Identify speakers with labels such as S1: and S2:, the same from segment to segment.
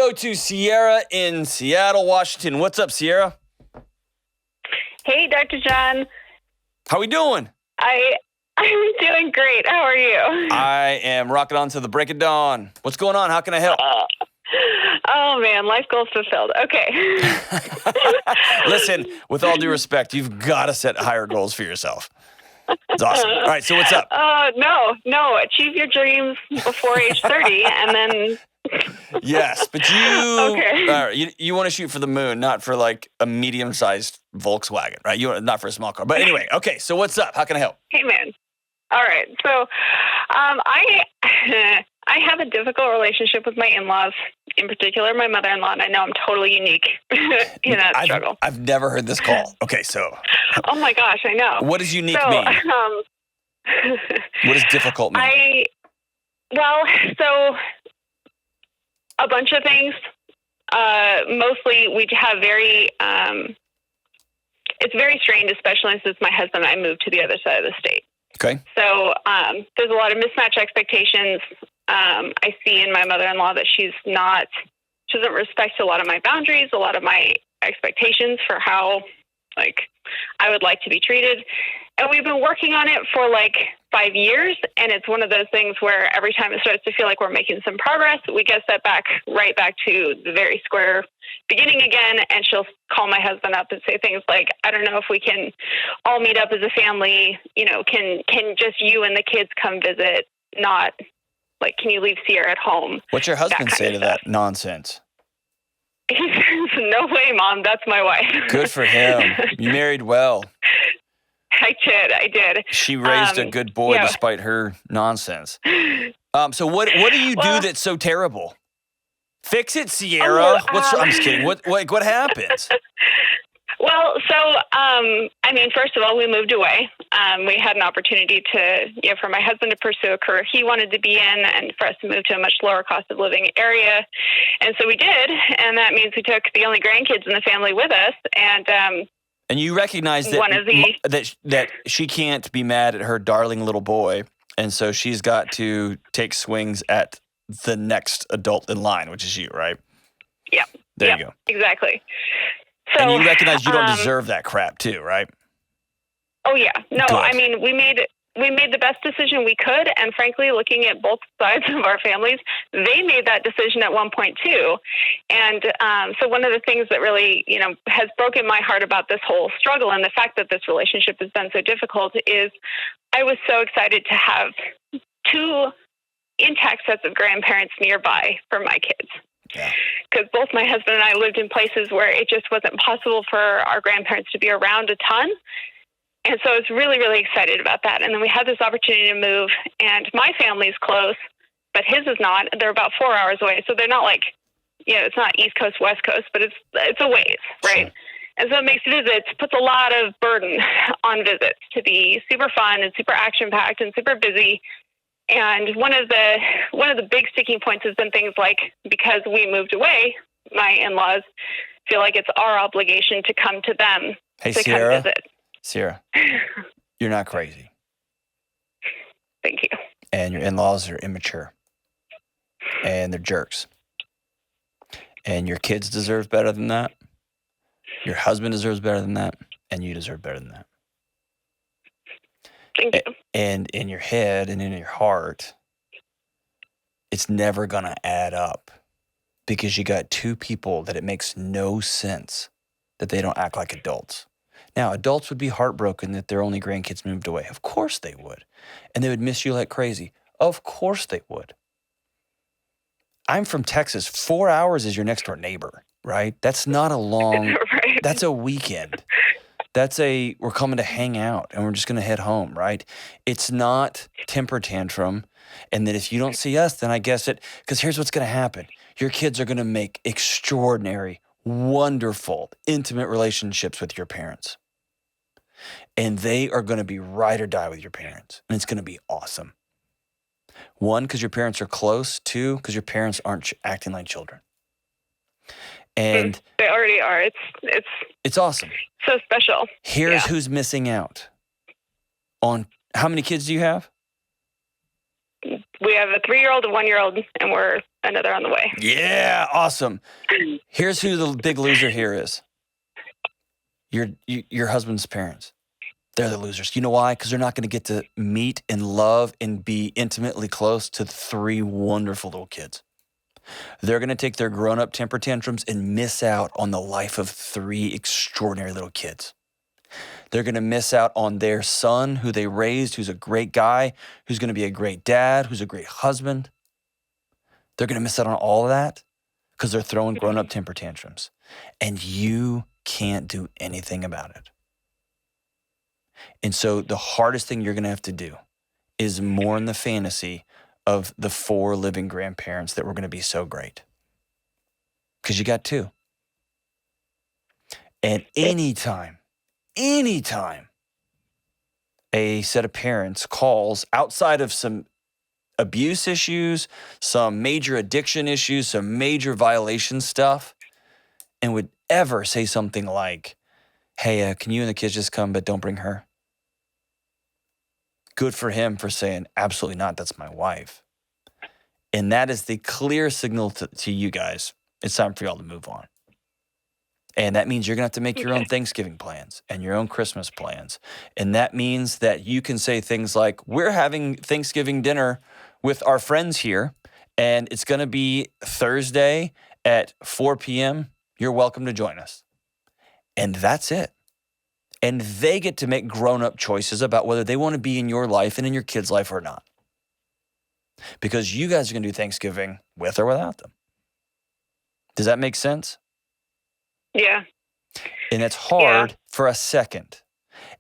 S1: go to Sierra in Seattle, Washington. What's up, Sierra?
S2: Hey, Dr. John.
S1: How we doing?
S2: I'm doing great. How are you?
S1: I am rocking on to the break of dawn. What's going on? How can I help?
S2: Oh, man. Life goals fulfilled. Okay.
S1: Listen, with all due respect, you've got to set higher goals for yourself. It's awesome. All right, so what's up?
S2: No. Achieve your dreams before age 30, and then...
S1: Yes, but
S2: Okay.
S1: All right, you want to shoot for the moon, not for like a medium-sized Volkswagen, right? Not for a small car. But anyway, okay, so what's up? How can I help?
S2: Hey, man. All right. So I have a difficult relationship with my in-laws, in particular my mother-in-law, and I know I'm totally unique in that struggle.
S1: I've never heard this call. Okay, so.
S2: Oh, my gosh, I know.
S1: What does unique mean? What does difficult mean?
S2: So a bunch of things. Mostly we have it's very strained, especially since my husband and I moved to the other side of the state.
S1: Okay.
S2: So there's a lot of mismatch expectations. I see in my mother-in-law that she doesn't respect a lot of my boundaries, a lot of my expectations for how I would like to be treated. And we've been working on it for 5 years. And it's one of those things where every time it starts to feel like we're making some progress, we get set back right back to the very square beginning again. And she'll call my husband up and say things like, I don't know if we can all meet up as a family, can just you and the kids come visit, not can you leave Sierra at home?
S1: What's your husband say to that nonsense?
S2: He says, no way, Mom, that's my wife.
S1: Good for him. You married well.
S2: I did.
S1: She raised a good boy despite her nonsense. So what do you do that's so terrible? Fix it, Sierra. I'm just kidding. What happens?
S2: Well, so, first of all, we moved away. We had an opportunity for my husband to pursue a career he wanted to be in and for us to move to a much lower cost of living area. And so we did. And that means we took the only grandkids in the family with us. And
S1: you recognize that she can't be mad at her darling little boy. And so she's got to take swings at the next adult in line, which is you, right?
S2: Yeah.
S1: There you go.
S2: Exactly. So,
S1: and you recognize you don't deserve that crap too, right?
S2: Oh yeah. No,
S1: Good.
S2: we made the best decision we could, and frankly, looking at both sides of our families, they made that decision at one point too. And so one of the things that really, has broken my heart about this whole struggle and the fact that this relationship has been so difficult is I was so excited to have 2 intact sets of grandparents nearby for my kids.
S1: Yeah.
S2: Because both my husband and I lived in places where it just wasn't possible for our grandparents to be around a ton. And so I was really, really excited about that. And then we had this opportunity to move, and my family's close, but his is not. They're about 4 hours away. So they're not it's not East Coast, West Coast, but it's a ways, right? Sure. And so it makes visits, puts a lot of burden on visits to be super fun and super action-packed and super busy. And one of the big sticking points has been things like, because we moved away, my in-laws feel like it's our obligation to come to them
S1: come visit. Sierra, you're not crazy.
S2: Thank you.
S1: And your in-laws are immature. And they're jerks. And your kids deserve better than that. Your husband deserves better than that. And you deserve better than that.
S2: Thank you.
S1: And in your head and in your heart, it's never going to add up because you got 2 people that it makes no sense that they don't act like adults. Now, adults would be heartbroken that their only grandkids moved away. Of course they would. And they would miss you like crazy. Of course they would. I'm from Texas. 4 hours is your next door neighbor, right? That's not a long,
S2: right.
S1: That's a weekend. We're coming to hang out and we're just going to head home, right? It's not temper tantrum. And that if you don't see us, then I guess because here's what's going to happen. Your kids are going to make extraordinary, wonderful, intimate relationships with your parents. And they are going to be ride or die with your parents. And it's going to be awesome. 1, because your parents are close. 2, because your parents aren't acting like children. And
S2: they already are.
S1: It's awesome.
S2: So special.
S1: Here's who's missing out on how many kids do you have?
S2: we have a 3-year-old, a 1-year-old, and we're another on the way.
S1: Yeah, awesome. Here's who the big loser here is. Your husband's parents. They're the losers. You know why? Because they're not going to get to meet and love and be intimately close to 3 wonderful little kids. They're going to take their grown-up temper tantrums and miss out on the life of 3 extraordinary little kids. They're going to miss out on their son who they raised, who's a great guy, who's going to be a great dad, who's a great husband. They're going to miss out on all of that because they're throwing grown-up temper tantrums. And you can't do anything about it. And so the hardest thing you're going to have to do is mourn the fantasy of the 4 living grandparents that were going to be so great. Because you got 2. And anytime a set of parents calls outside of some abuse issues, some major addiction issues, some major violation stuff, and would ever say something like, hey, can you and the kids just come, but don't bring her? Good for him for saying, absolutely not, that's my wife. And that is the clear signal to you guys. It's time for y'all to move on. And that means you're going to have to make your own Thanksgiving plans and your own Christmas plans. And that means that you can say things like, we're having Thanksgiving dinner with our friends here, and it's going to be Thursday at 4 p.m. You're welcome to join us. And that's it. And they get to make grown-up choices about whether they want to be in your life and in your kids' life or not. Because you guys are going to do Thanksgiving with or without them. Does that make sense?
S2: Yeah.
S1: And it's hard for a second.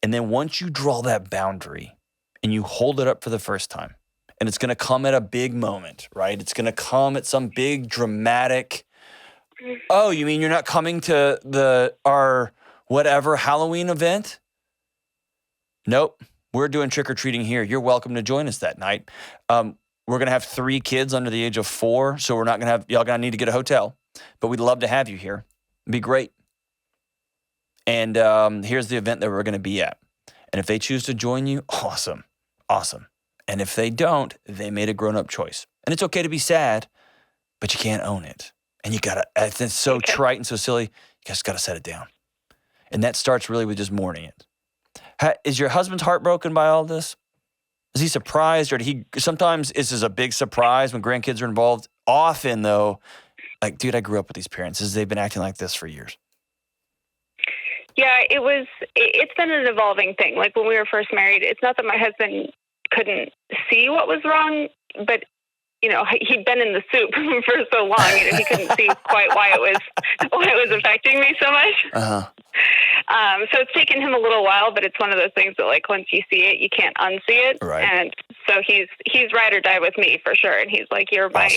S1: And then once you draw that boundary and you hold it up for the first time, and it's going to come at a big moment, right? It's going to come at some big dramatic, oh, you mean you're not coming to our whatever Halloween event? Nope. We're doing trick-or-treating here. You're welcome to join us that night. We're going to have 3 kids under the age of 4, so we're not going to have, y'all going to need to get a hotel, but we'd love to have you here. It'd be great. And here's the event that we're going to be at. And if they choose to join you, awesome. And if they don't, they made a grown-up choice. And it's okay to be sad, but you can't own it. And you got to, it's so trite and so silly, you just got to set it down. And that starts really with just mourning it. Is your husband's heart broken by all this? Is he surprised, or sometimes this is a big surprise when grandkids are involved? Often, though, like, dude, I grew up with these parents. They've been acting like this for years.
S2: Yeah, it's been an evolving thing. Like when we were first married, it's not that my husband couldn't see what was wrong, but he'd been in the soup for so long, he couldn't see quite why it was affecting me so much.
S1: Uh-huh.
S2: So it's taken him a little while, but it's one of those things that, like, once you see it, you can't unsee it.
S1: Right.
S2: And so he's ride or die with me for sure. And he's like, you're my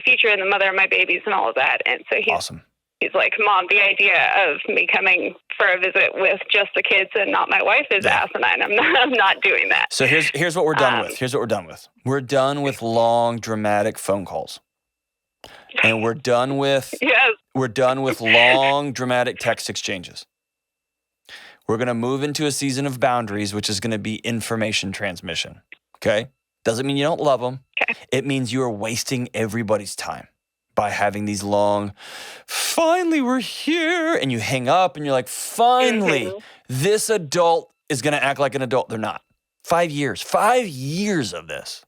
S2: future and the mother of my babies and all of that. And so he's like, Mom, the idea of me coming for a visit with just the kids and not my wife is asinine. I'm not doing that.
S1: So here's what we're done with. We're done with long, dramatic phone calls. And we're done with long, dramatic text exchanges. We're going to move into a season of boundaries, which is going to be information transmission. Okay? Doesn't mean you don't love them.
S2: Okay.
S1: It means you are wasting everybody's time by having these long, finally we're here, and you hang up and you're like, finally, this adult is going to act like an adult. They're not. 5 years of this.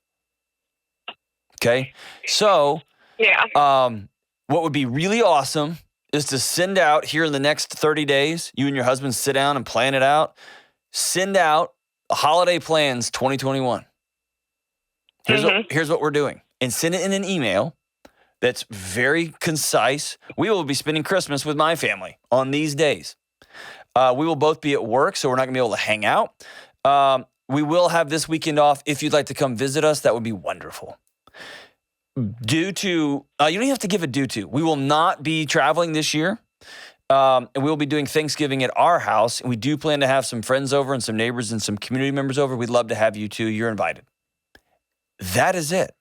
S1: Okay? So, what would be really awesome is to send out here in the next 30 days, you and your husband sit down and plan it out. Send out holiday plans 2021. Here's what we're doing. And send it in an email that's very concise. We will be spending Christmas with my family on these days. We will both be at work, so we're not going to be able to hang out. We will have this weekend off. If you'd like to come visit us, that would be wonderful. Due to, you don't have to give a due to. We will not be traveling this year. And we will be doing Thanksgiving at our house. And we do plan to have some friends over and some neighbors and some community members over. We'd love to have you too. You're invited. That is it.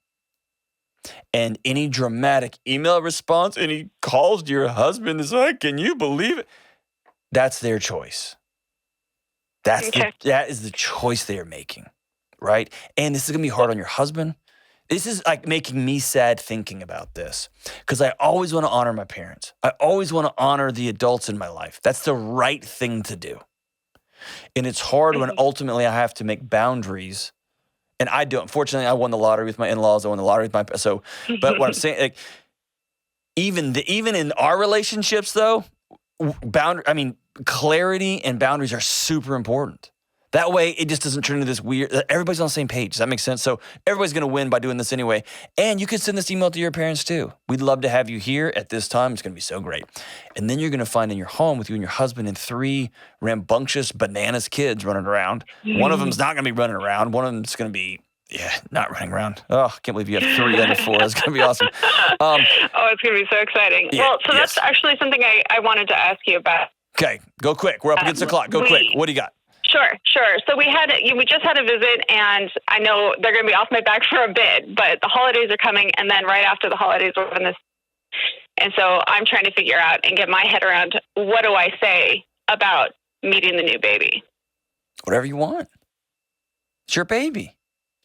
S1: And any dramatic email response, any calls to your husband is like, can you believe it? That's their choice. That is the choice they are making, right? And this is going to be hard on your husband. This is like making me sad thinking about this because I always want to honor my parents. I always want to honor the adults in my life. That's the right thing to do. And it's hard when ultimately I have to make boundaries. And I don't. Fortunately, I won the lottery with my in-laws. I won the lottery with my but what I'm saying, like, even in our relationships, though, clarity and boundaries are super important. That way, it just doesn't turn into this weird. Everybody's on the same page. Does that make sense? So everybody's going to win by doing this anyway. And you can send this email to your parents too. We'd love to have you here at this time. It's going to be so great. And then you're going to find in your home with you and your husband and 3 rambunctious bananas kids running around. One of them's not going to be running around. One of them's going to be not running around. Oh, I can't believe you have 3 under 4. That's going to be awesome.
S2: It's going to be so exciting.
S1: Yeah,
S2: well, so that's actually something I wanted to ask you about.
S1: Okay, go quick. We're up against the clock. Go quick. What do you got?
S2: Sure. So we just had a visit, and I know they're going to be off my back for a bit, but the holidays are coming, and then right after the holidays, we're going to. And so I'm trying to figure out and get my head around what do I say about meeting the new baby.
S1: Whatever you want. It's your baby.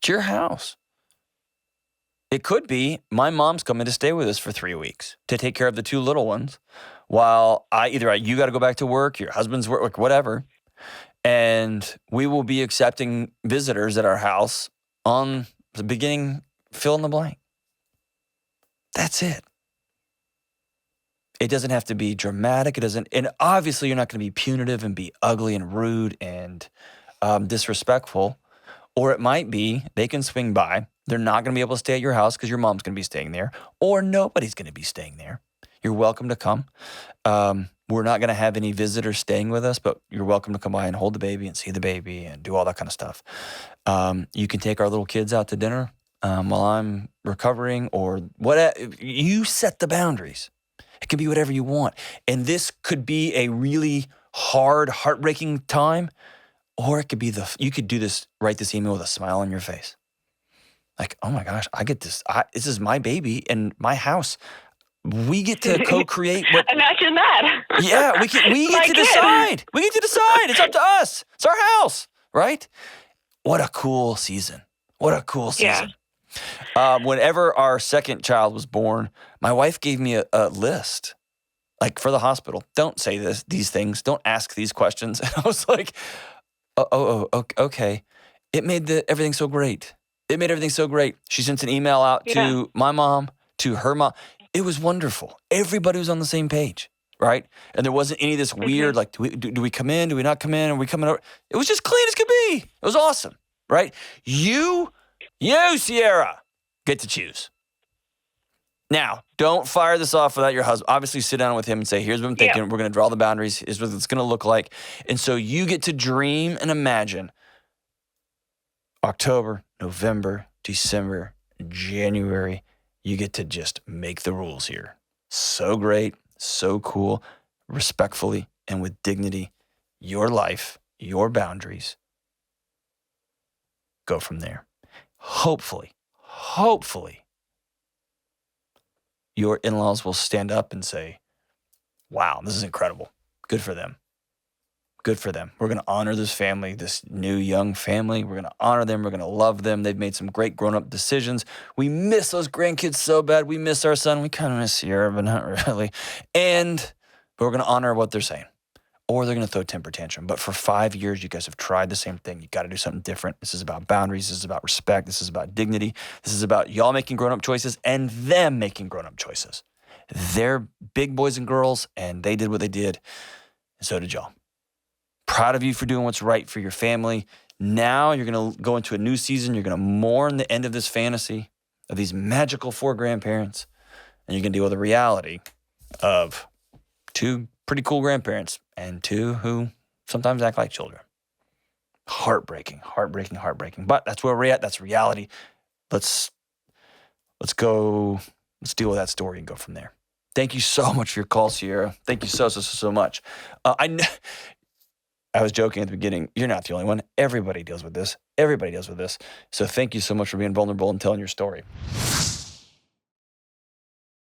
S1: It's your house. It could be my mom's coming to stay with us for 3 weeks to take care of the 2 little ones, while you got to go back to work, your husband's work, whatever. And we will be accepting visitors at our house on the beginning, fill in the blank. That's it. It doesn't have to be dramatic. And obviously you're not going to be punitive and be ugly and rude and disrespectful. Or it might be they can swing by. They're not going to be able to stay at your house because your mom's going to be staying there, or nobody's going to be staying there. You're welcome to come. We're not going to have any visitors staying with us, but you're welcome to come by and hold the baby and see the baby and do all that kind of stuff. You can take our little kids out to dinner while I'm recovering, or whatever. You set the boundaries. It can be whatever you want. And this could be a really hard, heartbreaking time, or it could be you could do this, write this email with a smile on your face. Like, oh my gosh, I get this. This is my baby in my house. We get to co-create what.
S2: Imagine that.
S1: Yeah, we get to decide. We get to decide. It's up to us. It's our house, right? What a cool season. What a cool season. Yeah. Whenever our second child was born, my wife gave me a list, like for the hospital. Don't say these things. Don't ask these questions. And I was like, okay. It made everything so great. It made everything so great. She sent an email out to my mom, to her mom. It was wonderful. Everybody was on the same page, right? And there wasn't any of this weird, like, do we come in? Do we not come in? Are we coming over? It was just clean as could be. It was awesome, right? You, Sierra, get to choose. Now, don't fire this off without your husband. Obviously, sit down with him and say, here's what I'm thinking. Yeah. We're going to draw the boundaries. Here's what it's going to look like. And so you get to dream and imagine October, November, December, January. You get to just make the rules here. So great, so cool, respectfully and with dignity. Your life, your boundaries. Go from there. Hopefully, your in-laws will stand up and say, wow, this is incredible. Good for them. Good for them. We're going to honor this family, this new young family. We're going to honor them. We're going to love them. They've made some great grown-up decisions. We miss those grandkids so bad. We miss our son. We kind of miss Sierra, but not really. But we're going to honor what they're saying. Or they're going to throw a temper tantrum. But for 5 years, you guys have tried the same thing. You got to do something different. This is about boundaries. This is about respect. This is about dignity. This is about y'all making grown-up choices and them making grown-up choices. They're big boys and girls, and they did what they did, and so did y'all. Proud of you for doing what's right for your family. Now you're going to go into a new season. You're going to mourn the end of this fantasy of these magical 4 grandparents. And you're going to deal with the reality of 2 pretty cool grandparents and 2 who sometimes act like children. Heartbreaking. But that's where we're at. That's reality. Let's deal with that story and go from there. Thank you so much for your call, Sierra. Thank you so much. I was joking at the beginning. You're not the only one. Everybody deals with this. So thank you so much for being vulnerable and telling your story.